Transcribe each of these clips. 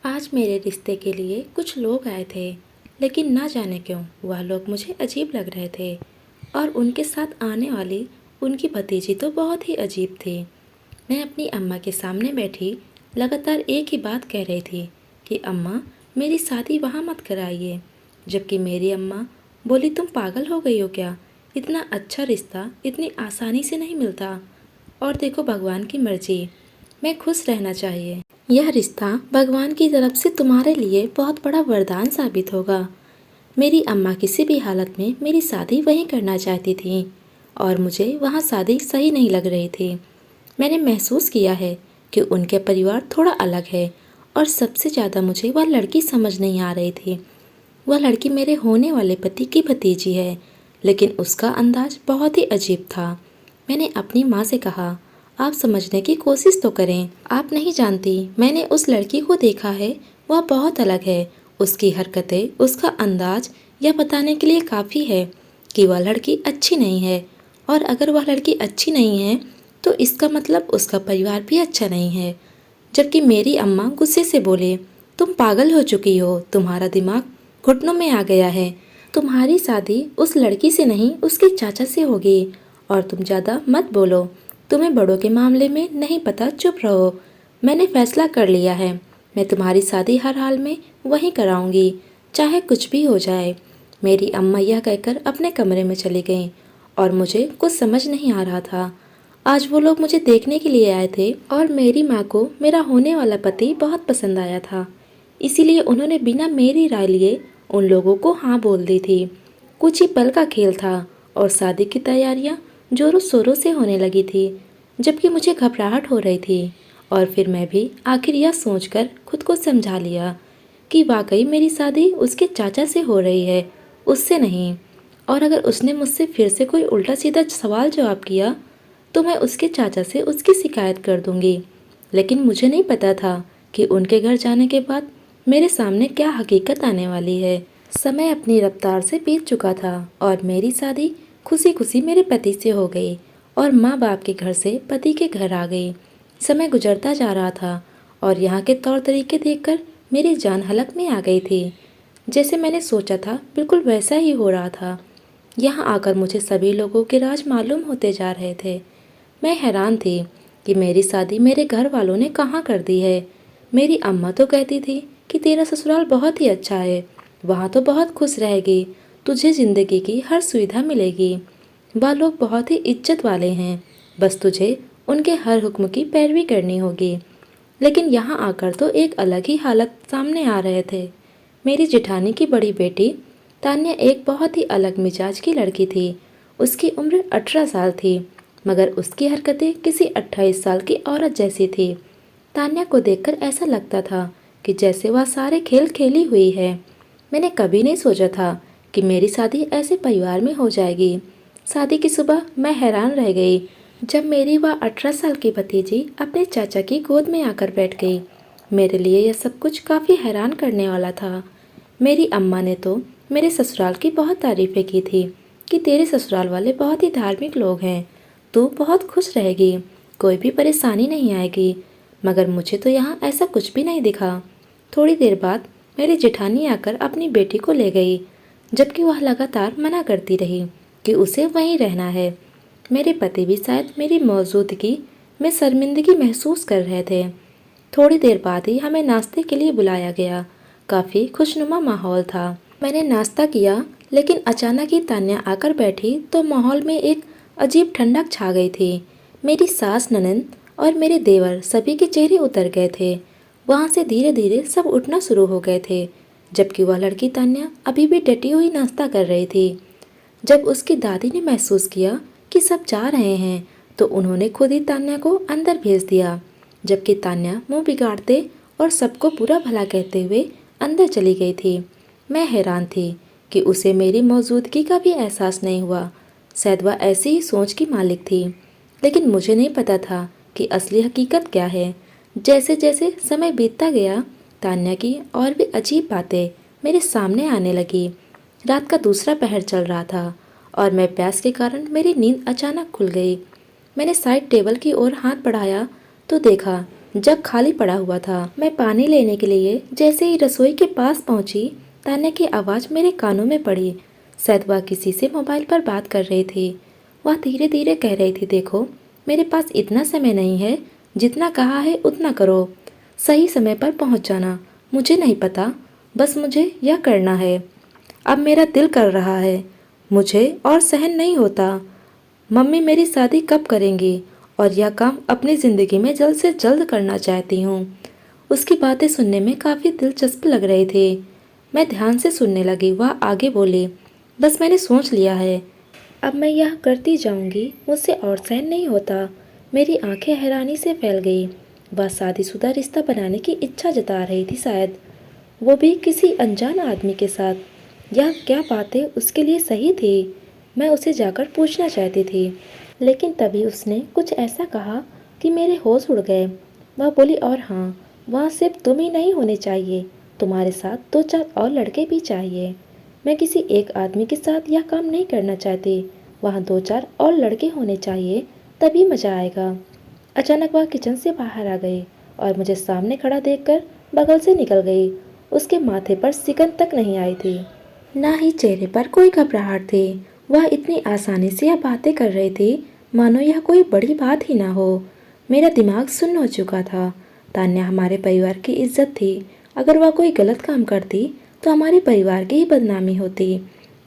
आज मेरे रिश्ते के लिए कुछ लोग आए थे, लेकिन ना जाने क्यों वह लोग मुझे अजीब लग रहे थे और उनके साथ आने वाली उनकी भतीजी तो बहुत ही अजीब थी। मैं अपनी अम्मा के सामने बैठी लगातार एक ही बात कह रही थी कि अम्मा, मेरी शादी वहाँ मत कराइए, जबकि मेरी अम्मा बोली तुम पागल हो गई हो क्या, इतना अच्छा रिश्ता इतनी आसानी से नहीं मिलता। और देखो भगवान की मर्जी, मैं खुश रहना चाहिए। यह रिश्ता भगवान की तरफ से तुम्हारे लिए बहुत बड़ा वरदान साबित होगा। मेरी अम्मा किसी भी हालत में मेरी शादी वहीं करना चाहती थी और मुझे वहाँ शादी सही नहीं लग रही थी। मैंने महसूस किया है कि उनके परिवार थोड़ा अलग है और सबसे ज़्यादा मुझे वह लड़की समझ नहीं आ रही थी। वह लड़की मेरे होने वाले पति की भतीजी है, लेकिन उसका अंदाज बहुत ही अजीब था। मैंने अपनी माँ से कहा, आप समझने की कोशिश तो करें, आप नहीं जानती, मैंने उस लड़की को देखा है, वह बहुत अलग है। उसकी हरकतें, उसका अंदाज यह बताने के लिए काफ़ी है कि वह लड़की अच्छी नहीं है। और अगर वह लड़की अच्छी नहीं है तो इसका मतलब उसका परिवार भी अच्छा नहीं है। जबकि मेरी अम्मा गुस्से से बोले, तुम पागल हो चुकी हो, तुम्हारा दिमाग घुटनों में आ गया है। तुम्हारी शादी उस लड़की से नहीं, उसके चाचा से होगी। और तुम ज़्यादा मत बोलो, तुम्हें बड़ों के मामले में नहीं पता, चुप रहो। मैंने फैसला कर लिया है, मैं तुम्हारी शादी हर हाल में वहीं कराऊंगी, चाहे कुछ भी हो जाए। मेरी अम्मा यह कहकर अपने कमरे में चली गईं और मुझे कुछ समझ नहीं आ रहा था। आज वो लोग मुझे देखने के लिए आए थे और मेरी माँ को मेरा होने वाला पति बहुत पसंद आया था, इसीलिए उन्होंने बिना मेरी राय लिए उन लोगों को हाँ बोल दी थी। कुछ ही पल का खेल था और शादी की तैयारियां जोरों शोरों से होने लगी थी, जबकि मुझे घबराहट हो रही थी। और फिर मैं भी आखिर यह सोचकर खुद को समझा लिया कि वाकई मेरी शादी उसके चाचा से हो रही है, उससे नहीं। और अगर उसने मुझसे फिर से कोई उल्टा सीधा सवाल जवाब किया तो मैं उसके चाचा से उसकी शिकायत कर दूंगी। लेकिन मुझे नहीं पता था कि उनके घर जाने के बाद मेरे सामने क्या हकीकत आने वाली है। समय अपनी रफ्तार से बीत चुका था और मेरी शादी खुशी खुशी मेरे पति से हो गई और माँ बाप के घर से पति के घर आ गई। समय गुजरता जा रहा था और यहाँ के तौर तरीके देखकर मेरी जान हलक में आ गई थी। जैसे मैंने सोचा था बिल्कुल वैसा ही हो रहा था। यहाँ आकर मुझे सभी लोगों के राज मालूम होते जा रहे थे। मैं हैरान थी कि मेरी शादी मेरे घर वालों ने कहाँ कर दी है। मेरी अम्मा तो कहती थी कि तेरा ससुराल बहुत ही अच्छा है, वहाँ तो बहुत खुश रहेगी, तुझे ज़िंदगी की हर सुविधा मिलेगी, वह लोग बहुत ही इज्जत वाले हैं, बस तुझे उनके हर हुक्म की पैरवी करनी होगी। लेकिन यहाँ आकर तो एक अलग ही हालत सामने आ रहे थे। मेरी जेठानी की बड़ी बेटी तान्या एक बहुत ही अलग मिजाज की लड़की थी। उसकी उम्र 18 साल थी, मगर उसकी हरकतें किसी 28 साल की औरत जैसी थी। तान्या को देखकर ऐसा लगता था कि जैसे वह सारे खेल खेली हुई है। मैंने कभी नहीं सोचा था कि मेरी शादी ऐसे परिवार में हो जाएगी। शादी की सुबह मैं हैरान रह गई जब मेरी वह 18 साल की भतीजी अपने चाचा की गोद में आकर बैठ गई। मेरे लिए यह सब कुछ काफ़ी हैरान करने वाला था। मेरी अम्मा ने तो मेरे ससुराल की बहुत तारीफ़ें की थी कि तेरे ससुराल वाले बहुत ही धार्मिक लोग हैं, तू बहुत खुश रहेगी, कोई भी परेशानी नहीं आएगी। मगर मुझे तो यहाँ ऐसा कुछ भी नहीं दिखा। थोड़ी देर बाद मेरी जेठानी आकर अपनी बेटी को ले गई, जबकि वह लगातार मना करती रही कि उसे वहीं रहना है। मेरे पति भी शायद मेरी मौजूदगी में शर्मिंदगी महसूस कर रहे थे। थोड़ी देर बाद ही हमें नाश्ते के लिए बुलाया गया। काफ़ी खुशनुमा माहौल था। मैंने नाश्ता किया, लेकिन अचानक ही तान्या आकर बैठी तो माहौल में एक अजीब ठंडक छा गई थी। मेरी सास, ननद और मेरे देवर सभी के चेहरे उतर गए थे। वहाँ से धीरे धीरे सब उठना शुरू हो गए थे, जबकि वह लड़की तान्या अभी भी डटी हुई नाश्ता कर रही थी। जब उसकी दादी ने महसूस किया कि सब जा रहे हैं तो उन्होंने खुद ही तान्या को अंदर भेज दिया, जबकि तान्या मुंह बिगाड़ते और सबको बुरा भला कहते हुए अंदर चली गई थी। मैं हैरान थी कि उसे मेरी मौजूदगी का भी एहसास नहीं हुआ। शायद वह ऐसी ही सोच की मालिक थी, लेकिन मुझे नहीं पता था कि असली हकीकत क्या है। जैसे जैसे समय बीतता गया, तान्या की और भी अजीब बातें मेरे सामने आने लगी। रात का दूसरा पहर चल रहा था और मैं प्यास के कारण मेरी नींद अचानक खुल गई। मैंने साइड टेबल की ओर हाथ बढ़ाया तो देखा जग खाली पड़ा हुआ था। मैं पानी लेने के लिए जैसे ही रसोई के पास पहुंची, तान्या की आवाज़ मेरे कानों में पड़ी। शायद वह किसी से मोबाइल पर बात कर रही थी। वह धीरे धीरे कह रही थी, देखो मेरे पास इतना समय नहीं है, जितना कहा है उतना करो, सही समय पर पहुंच जाना। मुझे नहीं पता, बस मुझे यह करना है। अब मेरा दिल कर रहा है, मुझे और सहन नहीं होता। मम्मी मेरी शादी कब करेंगी और यह काम अपनी ज़िंदगी में जल्द से जल्द करना चाहती हूँ। उसकी बातें सुनने में काफ़ी दिलचस्प लग रही थी। मैं ध्यान से सुनने लगी। वह आगे बोली, बस मैंने सोच लिया है, अब मैं यह करती जाऊंगी, मुझसे और सहन नहीं होता। मेरी आंखें हैरानी से फैल गई। वह शादीशुदा रिश्ता बनाने की इच्छा जता रही थी, शायद वो भी किसी अनजान आदमी के साथ। यह क्या बातें उसके लिए सही थी? मैं उसे जाकर पूछना चाहती थी, लेकिन तभी उसने कुछ ऐसा कहा कि मेरे होश उड़ गए। वह बोली, और हाँ, वहाँ सिर्फ तुम ही नहीं होने चाहिए, तुम्हारे साथ 2-4 और लड़के भी चाहिए। मैं किसी एक आदमी के साथ यह काम नहीं करना चाहती, वहाँ 2-4 और लड़के होने चाहिए, तभी मज़ा आएगा। अचानक वह किचन से बाहर आ गई और मुझे सामने खड़ा देखकर बगल से निकल गई। उसके माथे पर सिकन तक नहीं आई थी, ना ही चेहरे पर कोई घबराहट थी। वह इतनी आसानी से यह बातें कर रही थी मानो यह कोई बड़ी बात ही ना हो। मेरा दिमाग सुन्न हो चुका था। तान्या हमारे परिवार की इज्जत थी। अगर वह कोई गलत काम करती तो हमारे परिवार की ही बदनामी होती।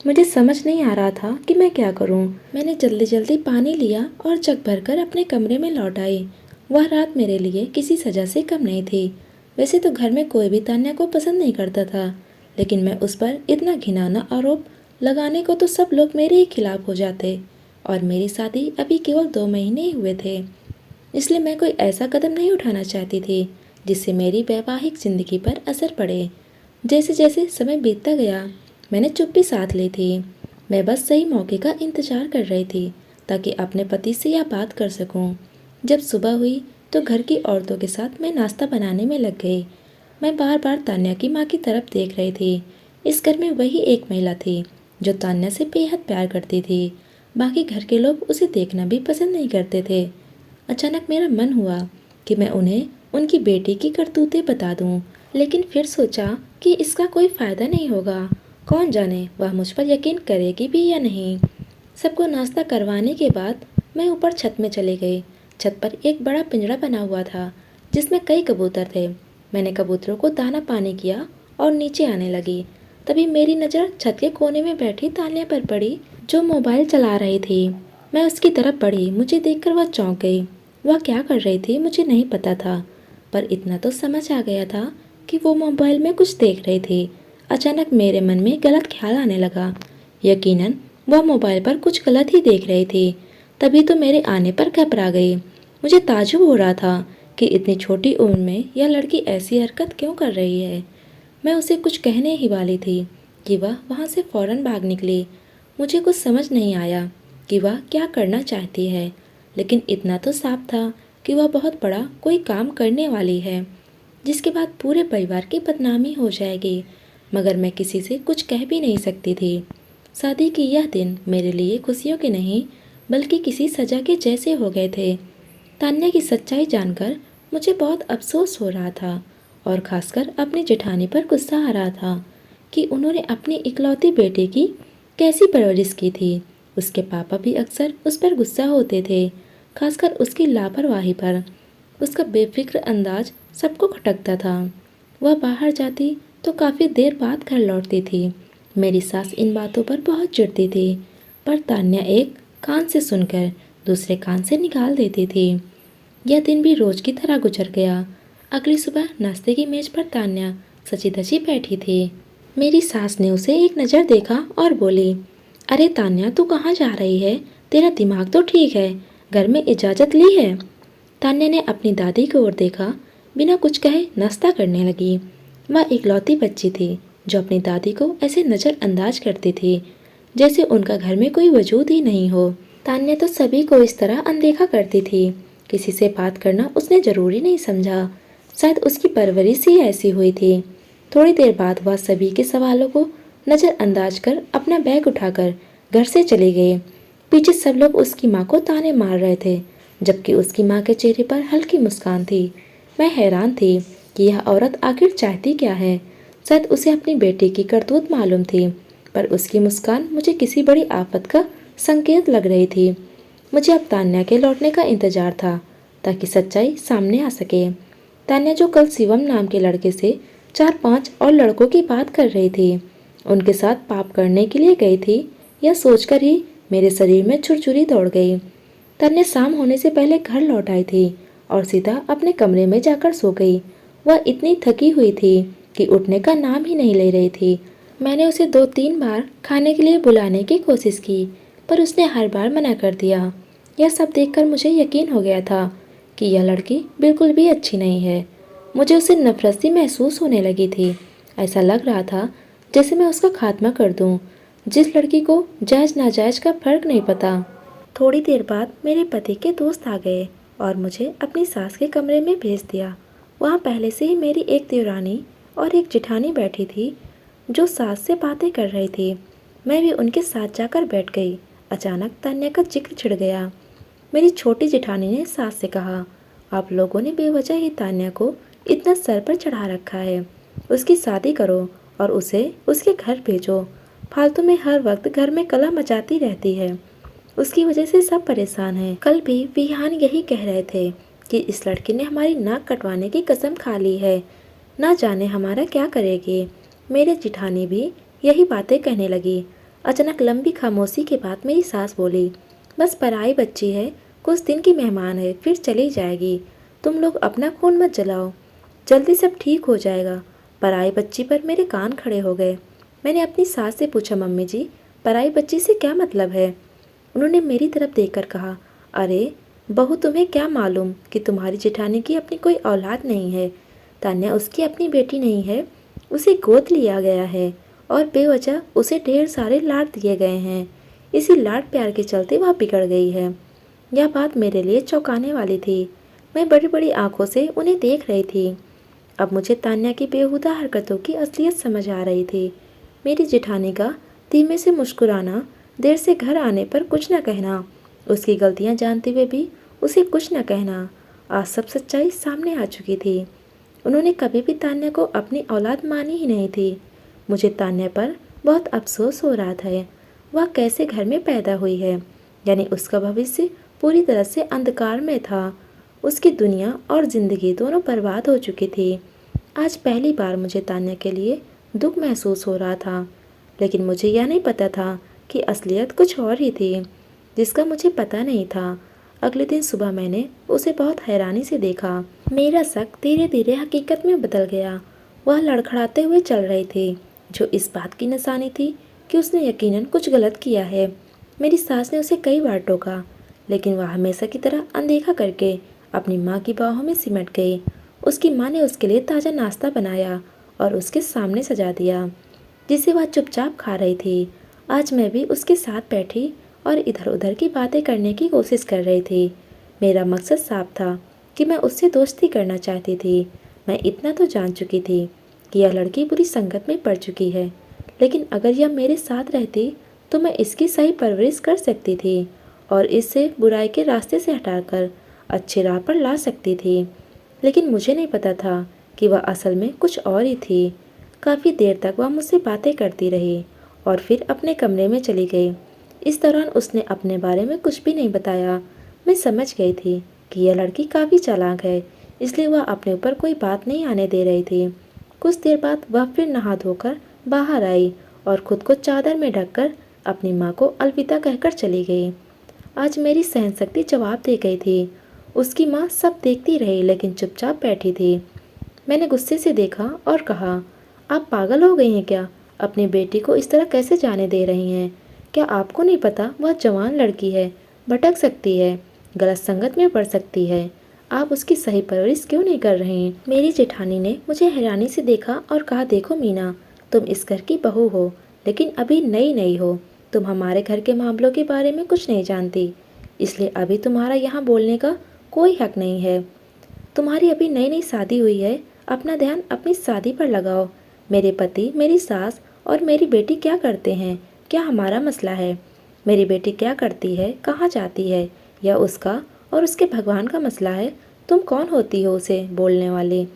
मुझे समझ नहीं आ रहा था कि मैं क्या करूं। मैंने जल्दी जल्दी पानी लिया और जग भरकर अपने कमरे में लौट आई। वह रात मेरे लिए किसी सजा से कम नहीं थी। वैसे तो घर में कोई भी तान्या को पसंद नहीं करता था, लेकिन मैं उस पर इतना घिनौना आरोप लगाने को तो सब लोग मेरे ही खिलाफ हो जाते, और मेरी शादी अभी केवल 2 महीने ही हुए थे। इसलिए मैं कोई ऐसा कदम नहीं उठाना चाहती थी जिससे मेरी वैवाहिक जिंदगी पर असर पड़े। जैसे जैसे समय बीतता गया, मैंने चुप्पी साध ली थी। मैं बस सही मौके का इंतजार कर रही थी ताकि अपने पति से यह बात कर सकूं। जब सुबह हुई तो घर की औरतों के साथ मैं नाश्ता बनाने में लग गई। मैं बार बार तान्या की माँ की तरफ देख रही थी। इस घर में वही एक महिला थी जो तान्या से बेहद प्यार करती थी। बाकी घर के लोग उसे देखना भी पसंद नहीं करते थे। अचानक मेरा मन हुआ कि मैं उन्हें उनकी बेटी की करतूतें बता दूं, लेकिन फिर सोचा कि इसका कोई फ़ायदा नहीं होगा। कौन जाने वह मुझ पर यकीन करेगी भी या नहीं। सबको नाश्ता करवाने के बाद मैं ऊपर छत में चली गई। छत पर एक बड़ा पिंजरा बना हुआ था जिसमें कई कबूतर थे। मैंने कबूतरों को दाना पानी किया और नीचे आने लगी। तभी मेरी नज़र छत के कोने में बैठी तान्या पर पड़ी, जो मोबाइल चला रही थी। मैं उसकी तरफ बढ़ी। मुझे देखकर वह चौंक गई। वह क्या कर रही थी मुझे नहीं पता था, पर इतना तो समझ आ गया था कि वो मोबाइल में कुछ देख रही थी। अचानक मेरे मन में गलत ख्याल आने लगा। यकीनन वह मोबाइल पर कुछ गलत ही देख रही थी। तभी तो मेरे आने पर घबरा गई। मुझे ताज्जुब हो रहा था कि इतनी छोटी उम्र में यह लड़की ऐसी हरकत क्यों कर रही है। मैं उसे कुछ कहने ही वाली थी कि वह वहाँ से फौरन भाग निकली। मुझे कुछ समझ नहीं आया कि वह क्या करना चाहती है, लेकिन इतना तो साफ था कि वह बहुत बड़ा कोई काम करने वाली है, जिसके बाद पूरे परिवार की बदनामी हो जाएगी। मगर मैं किसी से कुछ कह भी नहीं सकती थी। शादी की यह दिन मेरे लिए खुशियों के नहीं, बल्कि किसी सजा के जैसे हो गए थे। तान्या की सच्चाई जानकर मुझे बहुत अफसोस हो रहा था, और खासकर अपनी जेठानी पर गुस्सा आ रहा था कि उन्होंने अपनी इकलौती बेटे की कैसी परवरिश की थी। उसके पापा भी अक्सर उस पर गुस्सा होते थे, खासकर उसकी लापरवाही पर। उसका बेफिक्र अंदाज सबको खटकता था। वह बाहर जाती तो काफ़ी देर बाद घर लौटती थी। मेरी सास इन बातों पर बहुत चिढ़ती थी, पर तान्या एक कान से सुनकर दूसरे कान से निकाल देती थी। यह दिन भी रोज की तरह गुजर गया। अगली सुबह नाश्ते की मेज पर तान्या सची धजी बैठी थी। मेरी सास ने उसे एक नज़र देखा और बोली, अरे तान्या, तू कहाँ जा रही है? तेरा दिमाग तो ठीक है, घर में इजाज़त ली है? तान्या ने अपनी दादी की ओर देखा, बिना कुछ कहे नाश्ता करने लगी। वह इकलौती बच्ची थी जो अपनी दादी को ऐसे नज़रअंदाज करती थी जैसे उनका घर में कोई वजूद ही नहीं हो। तान्या तो सभी को इस तरह अनदेखा करती थी। किसी से बात करना उसने ज़रूरी नहीं समझा। शायद उसकी परवरिश ही ऐसी हुई थी। थोड़ी देर बाद वह सभी के सवालों को नज़रअंदाज कर अपना बैग उठाकर घर से चली गई। पीछे सब लोग उसकी माँ को ताने मार रहे थे, जबकि उसकी माँ के चेहरे पर हल्की मुस्कान थी। मैं हैरान थी कि यह औरत आखिर चाहती क्या है। शायद उसे अपनी बेटी की करतूत मालूम थी, पर उसकी मुस्कान मुझे किसी बड़ी आफत का संकेत लग रही थी। मुझे अब तान्या के लौटने का इंतजार था, ताकि सच्चाई सामने आ सके। तान्या जो कल शिवम नाम के लड़के से 4-5 और लड़कों की बात कर रही थी, उनके साथ पाप करने के लिए गई थी, यह सोचकर ही मेरे शरीर में छुरछुरी दौड़ गई। तान्या शाम होने से पहले घर लौट आई थी और सीधा अपने कमरे में जाकर सो गई। वह इतनी थकी हुई थी कि उठने का नाम ही नहीं ले रही थी। मैंने उसे 2-3 बार खाने के लिए बुलाने की कोशिश की, पर उसने हर बार मना कर दिया। यह सब देखकर मुझे यकीन हो गया था कि यह लड़की बिल्कुल भी अच्छी नहीं है। मुझे उससे नफरत सी महसूस होने लगी थी। ऐसा लग रहा था जैसे मैं उसका खात्मा कर दूं। जिस लड़की को जायज़ नाजायज़ का फर्क नहीं पता। थोड़ी देर बाद मेरे पति के दोस्त आ गए और मुझे अपनी सास के कमरे में भेज दिया। वहाँ पहले से ही मेरी एक देवरानी और एक जेठानी बैठी थी, जो सास से बातें कर रही थी। मैं भी उनके साथ जाकर बैठ गई। अचानक तान्या का जिक्र छिड़ गया। मेरी छोटी जेठानी ने सास से कहा, आप लोगों ने बेवजह ही तान्या को इतना सर पर चढ़ा रखा है। उसकी शादी करो और उसे उसके घर भेजो। फालतू में हर वक्त घर में कलह मचाती रहती है। उसकी वजह से सब परेशान हैं। कल भी विहान यही कह रहे थे कि इस लड़की ने हमारी नाक कटवाने की कसम खा ली है, ना जाने हमारा क्या करेगी। मेरे जिठानी भी यही बातें कहने लगी। अचानक लंबी खामोशी के बाद मेरी सास बोली, बस पराई बच्ची है, कुछ दिन की मेहमान है, फिर चली जाएगी। तुम लोग अपना खून मत जलाओ, जल्दी सब ठीक हो जाएगा। पराई बच्ची पर मेरे कान खड़े हो गए। मैंने अपनी सास से पूछा, मम्मी जी, पराई बच्ची से क्या मतलब है? उन्होंने मेरी तरफ देखकर कहा, अरे बहू, तुम्हें क्या मालूम कि तुम्हारी जेठानी की अपनी कोई औलाद नहीं है। तान्या उसकी अपनी बेटी नहीं है, उसे गोद लिया गया है और बेवजह उसे ढेर सारे लाड दिए गए हैं। इसी लाड प्यार के चलते वह बिगड़ गई है। यह बात मेरे लिए चौंकाने वाली थी। मैं बड़ी बड़ी आंखों से उन्हें देख रही थी। अब मुझे तान्या की बेहुदा हरकतों की असलियत समझ आ रही थी। मेरी जेठानी का धीमे से मुस्कुराना, देर से घर आने पर कुछ न कहना, उसकी गलतियां जानते हुए भी उसे कुछ न कहना, आज सब सच्चाई सामने आ चुकी थी। उन्होंने कभी भी तान्या को अपनी औलाद मानी ही नहीं थी। मुझे तान्या पर बहुत अफसोस हो रहा था। वह कैसे घर में पैदा हुई है, यानी उसका भविष्य पूरी तरह से अंधकार में था। उसकी दुनिया और ज़िंदगी दोनों बर्बाद हो चुकी थी। आज पहली बार मुझे तान्या के लिए दुख महसूस हो रहा था, लेकिन मुझे यह नहीं पता था कि असलियत कुछ और ही थी, जिसका मुझे पता नहीं था। अगले दिन सुबह मैंने उसे बहुत हैरानी से देखा। मेरा शक धीरे धीरे हकीकत में बदल गया। वह लड़खड़ाते हुए चल रही थी, जो इस बात की निशानी थी कि उसने यकीनन कुछ गलत किया है। मेरी सास ने उसे कई बार टोका, लेकिन वह हमेशा की तरह अनदेखा करके अपनी माँ की बाहों में सिमट गई। उसकी माँ ने उसके लिए ताज़ा नाश्ता बनाया और उसके सामने सजा दिया, जिसे वह चुपचाप खा रही थी। आज मैं भी उसके साथ बैठी और इधर उधर की बातें करने की कोशिश कर रही थी। मेरा मकसद साफ था कि मैं उससे दोस्ती करना चाहती थी। मैं इतना तो जान चुकी थी कि यह लड़की बुरी संगत में पड़ चुकी है, लेकिन अगर यह मेरे साथ रहती तो मैं इसकी सही परवरिश कर सकती थी और इससे बुराई के रास्ते से हटाकर अच्छे राह पर ला सकती थी। लेकिन मुझे नहीं पता था कि वह असल में कुछ और ही थी। काफ़ी देर तक वह मुझसे बातें करती रही और फिर अपने कमरे में चली गई। इस दौरान उसने अपने बारे में कुछ भी नहीं बताया। मैं समझ गई थी कि यह लड़की काफ़ी चालाक है, इसलिए वह अपने ऊपर कोई बात नहीं आने दे रही थी। कुछ देर बाद वह फिर नहा धोकर बाहर आई और खुद को चादर में ढककर अपनी माँ को अलविदा कहकर चली गई। आज मेरी सहनशक्ति जवाब दे गई थी। उसकी माँ सब देखती रही, लेकिन चुपचाप बैठी थी। मैंने गुस्से से देखा और कहा, आप पागल हो गई हैं क्या? अपनी बेटी को इस तरह कैसे जाने दे रही हैं? क्या आपको नहीं पता वह जवान लड़की है, भटक सकती है, गलत संगत में पड़ सकती है। आप उसकी सही परवरिश क्यों नहीं कर रहे हैं? मेरी जेठानी ने मुझे हैरानी से देखा और कहा, देखो मीना, तुम इस घर की बहू हो, लेकिन अभी नई नई हो। तुम हमारे घर के मामलों के बारे में कुछ नहीं जानती, इसलिए अभी तुम्हारा यहाँ बोलने का कोई हक नहीं है। तुम्हारी अभी नई नई शादी हुई है, अपना ध्यान अपनी शादी पर लगाओ। मेरे पति, मेरी सास और मेरी बेटी क्या करते हैं, क्या हमारा मसला है? मेरी बेटी क्या करती है, कहाँ जाती है, यह उसका और उसके भगवान का मसला है। तुम कौन होती हो उसे बोलने वाली?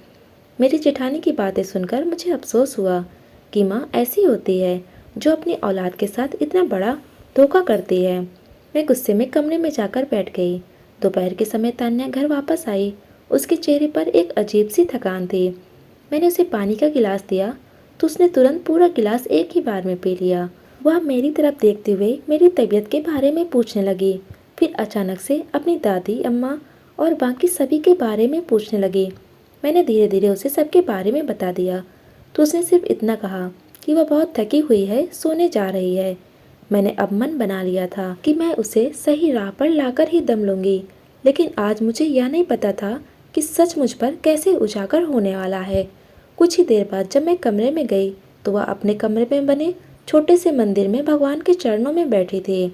मेरी जेठानी की बातें सुनकर मुझे अफसोस हुआ कि माँ ऐसी होती है जो अपनी औलाद के साथ इतना बड़ा धोखा करती है। मैं गुस्से में कमरे में जाकर बैठ गई। दोपहर के समय तान्या घर वापस आई। उसके चेहरे पर एक अजीब सी थकान थी। मैंने उसे पानी का गिलास दिया तो उसने तुरंत पूरा गिलास एक ही बार में पी लिया। वह मेरी तरफ देखते हुए मेरी तबीयत के बारे में पूछने लगी। फिर अचानक से अपनी दादी, अम्मा और बाकी सभी के बारे में पूछने लगी। मैंने धीरे धीरे उसे सबके बारे में बता दिया तो उसने सिर्फ इतना कहा कि वह बहुत थकी हुई है, सोने जा रही है। मैंने अब मन बना लिया था कि मैं उसे सही राह पर लाकर ही दम लूंगी, लेकिन आज मुझे यह नहीं पता था कि सच मुझ पर कैसे उजागर होने वाला है। कुछ ही देर बाद जब मैं कमरे में गई तो वह अपने कमरे में बने छोटे से मंदिर में भगवान के चरणों में बैठी थी।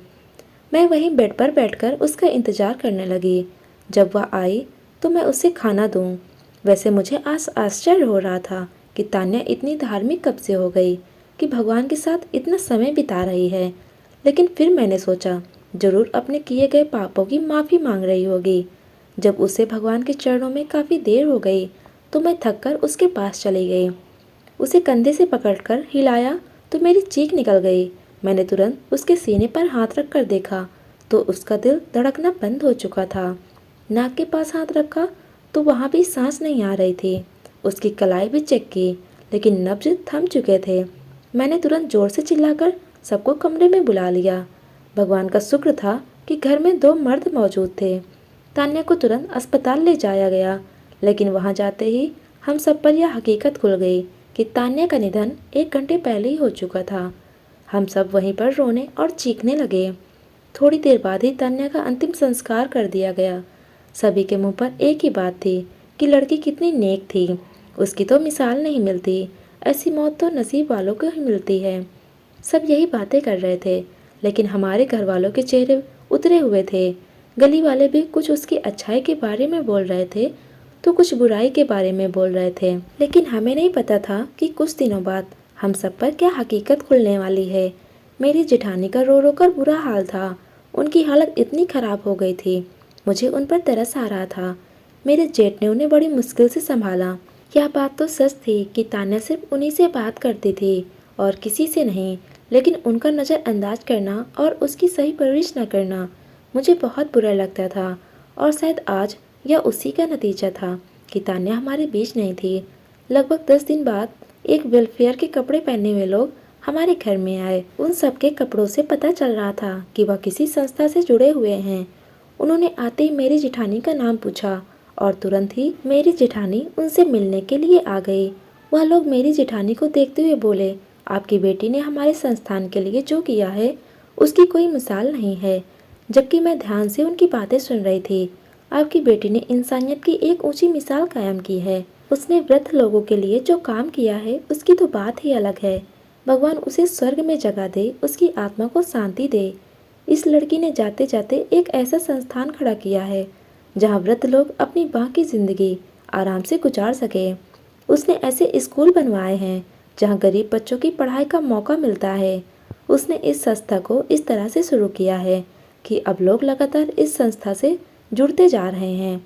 मैं वहीं बेड पर बैठकर उसका इंतजार करने लगी। जब वह आई तो मैं उसे खाना दूं। वैसे मुझे आज आश्चर्य हो रहा था कि तान्या इतनी धार्मिक कब से हो गई कि भगवान के साथ इतना समय बिता रही है। लेकिन फिर मैंने सोचा जरूर अपने किए गए पापों की माफ़ी मांग रही होगी। जब उसे भगवान के चरणों में काफ़ी देर हो गई तो मैं थककर उसके पास चली गई। उसे कंधे से पकड़कर हिलाया तो मेरी चीख निकल गई। मैंने तुरंत उसके सीने पर हाथ रखकर देखा तो उसका दिल धड़कना बंद हो चुका था। नाक के पास हाथ रखा तो वहाँ भी सांस नहीं आ रही थी। उसकी कलाई भी चेक की लेकिन नब्ज थम चुके थे। मैंने तुरंत जोर से चिल्लाकर सबको कमरे में बुला लिया। भगवान का शुक्र था कि घर में 2 मर्द मौजूद थे। तान्या को तुरंत अस्पताल ले जाया गया, लेकिन वहाँ जाते ही हम सब पर यह हकीकत खुल गई कि तान्या का निधन 1 घंटे पहले ही हो चुका था। हम सब वहीं पर रोने और चीखने लगे। थोड़ी देर बाद ही तान्या का अंतिम संस्कार कर दिया गया। सभी के मुंह पर एक ही बात थी कि लड़की कितनी नेक थी। उसकी तो मिसाल नहीं मिलती। ऐसी मौत तो नसीब वालों को ही मिलती है। सब यही बातें कर रहे थे, लेकिन हमारे घर वालों के चेहरे उतरे हुए थे। गली वाले भी कुछ उसकी अच्छाई के बारे में बोल रहे थे तो कुछ बुराई के बारे में बोल रहे थे। लेकिन हमें नहीं पता था कि कुछ दिनों बाद हम सब पर क्या हकीकत खुलने वाली है। मेरी जेठानी का रो रो कर बुरा हाल था। उनकी हालत इतनी खराब हो गई थी, मुझे उन पर तरस आ रहा था। मेरे जेठ ने उन्हें बड़ी मुश्किल से संभाला। यह बात तो सच थी कि तान्या सिर्फ उन्हीं से बात करती थी और किसी से नहीं, लेकिन उनका नज़रअंदाज करना और उसकी सही परवरिश न करना मुझे बहुत बुरा लगता था। और शायद आज यह उसी का नतीजा था कि तान्या हमारे बीच नहीं थी। लगभग 10 दिन बाद एक वेलफेयर के कपड़े पहने हुए लोग हमारे घर में आए। उन सबके कपड़ों से पता चल रहा था कि वह किसी संस्था से जुड़े हुए हैं। उन्होंने आते ही मेरी जेठानी का नाम पूछा और तुरंत ही मेरी जेठानी उनसे मिलने के लिए आ गई। वह लोग मेरी जेठानी को देखते हुए बोले, आपकी बेटी ने हमारे संस्थान के लिए जो किया है उसकी कोई मिसाल नहीं है। जबकि मैं ध्यान से उनकी बातें सुन रही थी। आपकी बेटी ने इंसानियत की एक ऊंची मिसाल कायम की है। उसने वृद्ध लोगों के लिए जो काम किया है उसकी तो बात ही अलग है। भगवान उसे स्वर्ग में जगह दे, उसकी आत्मा को शांति दे। इस लड़की ने जाते जाते एक ऐसा संस्थान खड़ा किया है जहां वृद्ध लोग अपनी बाकी जिंदगी आराम से गुजार सके। उसने ऐसे स्कूल बनवाए हैं जहां गरीब बच्चों की पढ़ाई का मौका मिलता है। उसने इस संस्था को इस तरह से शुरू किया है कि अब लोग लगातार इस संस्था से जुड़ते जा रहे हैं।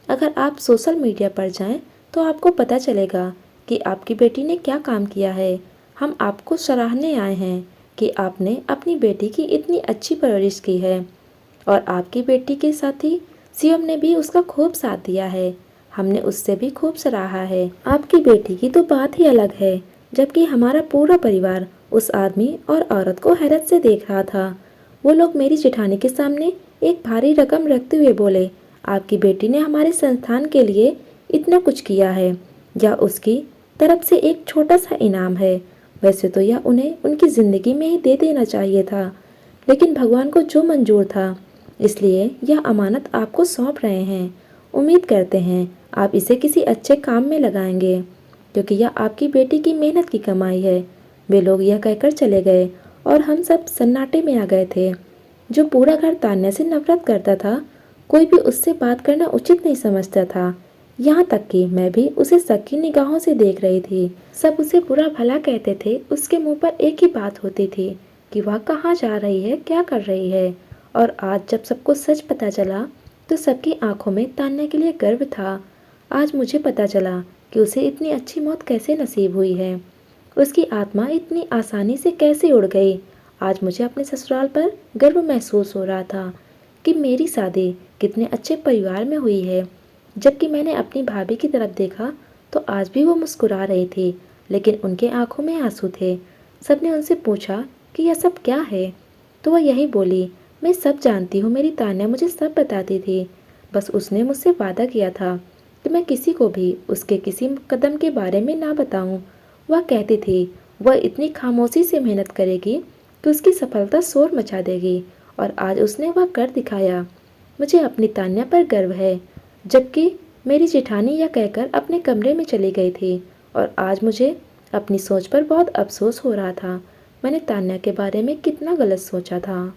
अगर आप सोशल मीडिया पर जाएं तो आपको पता चलेगा कि आपकी बेटी ने क्या काम किया है। हम आपको सराहने आए हैं कि आपने अपनी बेटी की इतनी अच्छी परवरिश की है और आपकी बेटी के साथ ही शिवम ने भी उसका खूब साथ दिया है। हमने उससे भी खूब सराहा है। आपकी बेटी की तो बात ही अलग है, जबकि हमारा पूरा परिवार उस आदमी और औरत को हैरत से देख रहा था। वो लोग मेरी जेठानी के सामने एक भारी रकम रखते हुए बोले, आपकी बेटी ने हमारे संस्थान के लिए इतना कुछ किया है, यह उसकी तरफ से एक छोटा सा इनाम है। वैसे तो यह उन्हें उनकी ज़िंदगी में ही दे देना चाहिए था, लेकिन भगवान को जो मंजूर था, इसलिए यह अमानत आपको सौंप रहे हैं। उम्मीद करते हैं आप इसे किसी अच्छे काम में लगाएंगे, क्योंकि यह आपकी बेटी की मेहनत की कमाई है। वे लोग यह कहकर चले गए और हम सब सन्नाटे में आ गए थे। जो पूरा घर तान्या से नफरत करता था, कोई भी उससे बात करना उचित नहीं समझता था। यहाँ तक कि मैं भी उसे शक की निगाहों से देख रही थी। सब उसे बुरा भला कहते थे। उसके मुंह पर एक ही बात होती थी कि वह कहाँ जा रही है, क्या कर रही है। और आज जब सबको सच पता चला तो सबकी आंखों में तान्या के लिए गर्व था। आज मुझे पता चला कि उसे इतनी अच्छी मौत कैसे नसीब हुई है। उसकी आत्मा इतनी आसानी से कैसे उड़ गई। आज मुझे अपने ससुराल पर गर्व महसूस हो रहा था कि मेरी शादी कितने अच्छे परिवार में हुई है। जबकि मैंने अपनी भाभी की तरफ देखा तो आज भी वो मुस्कुरा रही थी, लेकिन उनके आंखों में आंसू थे। सबने उनसे पूछा कि यह सब क्या है, तो वह यही बोली, मैं सब जानती हूँ, मेरी तान्या मुझे सब बताती थी। बस उसने मुझसे वादा किया था कि मैं किसी को भी उसके किसी कदम के बारे में ना बताऊँ। वह कहती थी वह इतनी खामोशी से मेहनत करेगी कि उसकी सफलता शोर मचा देगी, और आज उसने वह कर दिखाया। मुझे अपनी तान्या पर गर्व है। जबकि मेरी जेठानी यह कहकर अपने कमरे में चली गई थी, और आज मुझे अपनी सोच पर बहुत अफसोस हो रहा था। मैंने तान्या के बारे में कितना गलत सोचा था।